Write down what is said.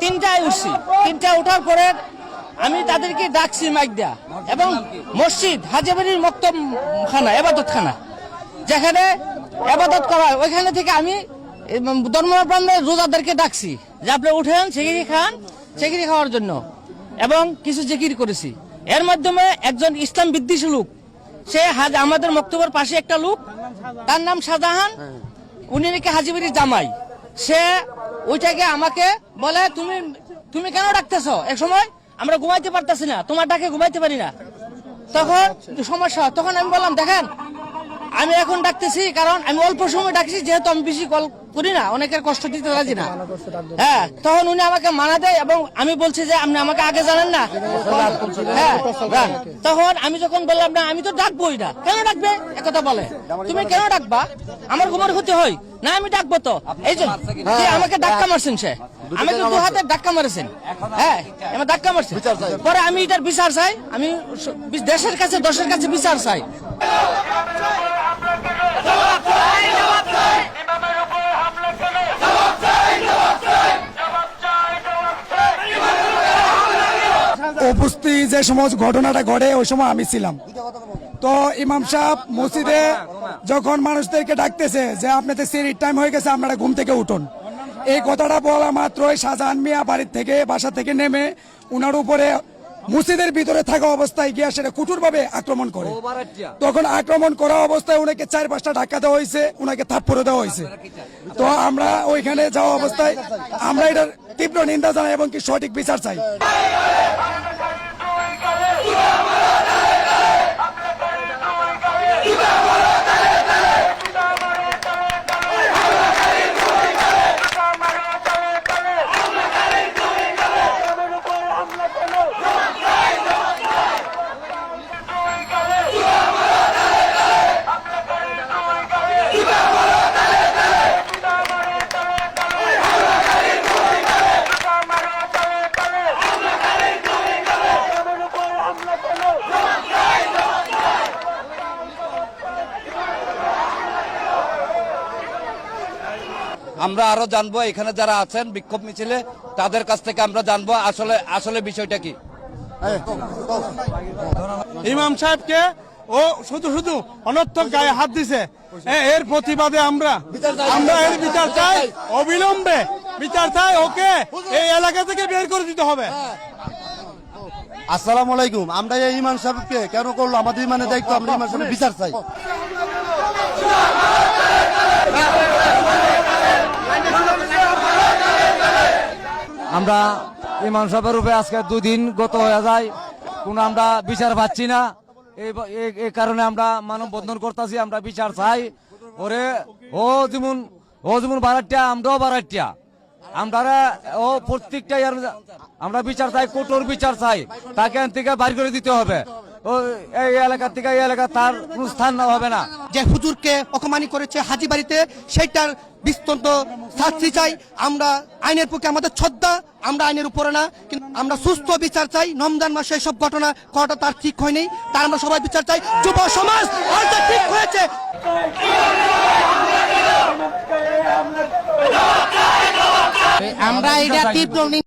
3টায় উঠছি। 3টায় ওঠার পরে আমি তাদেরকে ডাকছি মাইক দেয়া, এবং মসজিদ হাজিবাড়ির মক্তবখানা, এবাদত খানা, যেখানে এবাদত করা হয়, ওইখানে থেকে আমি ধর্মপ্রাণের রোজাদারকে ডাকছি যে আপনি উঠেন সেগিরি খান, সেগিরি খাওয়ার জন্য, এবং কিছু জিকির করেছি। এর মাধ্যমে একজন ইসলাম বিদ্বেষী লোক, সে আমাদের মক্তবের পাশে একটা লোক, তার নাম শাহজাহান, উনি নাকি হাজিবাড়ির জামাই, সে ওইটাকে আমাকে বলে তুমি কেন ডাকতেছ, এক সময় আমরা ঘুমাইতে পারতেছি না, তোমার ডাকে ঘুমাইতে পারি না, তখন সমস্যা। তখন আমি বললাম দেখেন আমি এখন ডাকতেছি কারণ আমি অল্প সময় ডাকছি, যেহেতু আমি বেশি কল করি না, অনেকের কষ্ট দিতে রাজি না। হ্যাঁ, তখন উনি আমাকে মানা দেয়, এবং আমি বলছি যে আপনি আমাকে আগে জানেন না। হ্যাঁ, তখন আমি যখন বললাম না আমি তো ডাকবোই না, কেন ডাকবে একথা বলে, তুমি কেন ডাকবা, আমার ঘুমের ক্ষতি হয় না, আমি ডাকবো তো। এই যে আমাকে ধাক্কা মারছেন, সে আমাকে 2 হাতে ধাক্কা মারেছেন। হ্যাঁ, আমার ধাক্কা মারছেন, পরে আমি এটার বিচার চাই, আমি দেশের কাছে দশের কাছে বিচার চাই। উপস্থিত যে সময় ঘটনাটা ঘটে ওই সময় আমি ছিলাম। তো ইমাম সাহেব মসজিদে যখন মানুষদেরকে ডাকতেছে যে আপনাদের সিরির টাইম হয়ে গেছে, আপনারা ঘুম থেকে উঠুন, এই কথাটা বলা মাত্রই শাহজাহান মিয়া বাড়ির থেকে বাসা থেকে নেমে উনার উপরে মসজিদের ভিতরে থাকা অবস্থায় গিয়া সেটা কঠোরভাবে আক্রমণ করে। তখন আক্রমণ করা অবস্থায় ওনাকে 4-5টা ধাক্কা দেওয়া হয়েছে, ওনাকে থাপ্পড় দেওয়া হয়েছে। তো আমরা ওইখানে যাওয়া অবস্থায় আমরা এটার তীব্র নিন্দা জানাই এবং কি সঠিক বিচার চাই। আমরা আরো জানবো এখানে যারা আছেন বিক্ষোভ মিছিলে, তাদের কাছ থেকে আমরা জানবো আসলে বিষয়টা কি। ইমাম সাহেবকে ও শুধু অনর্থক গায়ে হাত দিছে, এর প্রতিবাদে আমরা এর বিচার চাই, অবিলম্বে বিচার চাই, ওকে এই এলাকা থেকে বের করে দিতে হবে। আসসালামু আলাইকুম। আমরা এই ইমাম সাহেবকে কেন করলো, আমাদের ইমানের দায়িত্ব, আমরা ইমাম সাহেবের বিচার চাই। আমরা ইমাম সাহেবের উপরে আজকে 2 দিন গত হয়ে যায়, কোনো আমরা বিচার পাচ্ছি না। এই কারণে আমরা মানববন্ধন করতেছি, আমরা বিচার চাই। ওরে ও যেমন বারাটিয়া, আমরাও বারাটিয়া, আমরা ও প্রত্যেকটাই আমরা বিচার চাই, কঠোর বিচার চাই, তাকে এখান থেকে বাইর করে দিতে হবে। ও এই এলাকা থেকে এই এলাকা তার কোন স্থান না হবে না। যে হুজুরকে অপমানি করেছে হাজিবাড়িতে, সেইটার বিস্তৃত শাস্তি চাই। আমরা আইনের পক্ষে, আমাদের শ্রদ্ধা, আমরা আইনের উপরে না, কিন্তু আমরা সুস্থ বিচার চাই। রমজান মাসে এসব ঘটনা করাটা তার ঠিক হয়নি, তার আমরা সবাই বিচার চাই। যুব সমাজ ঠিক হয়েছে। আমরা এটা তীব্র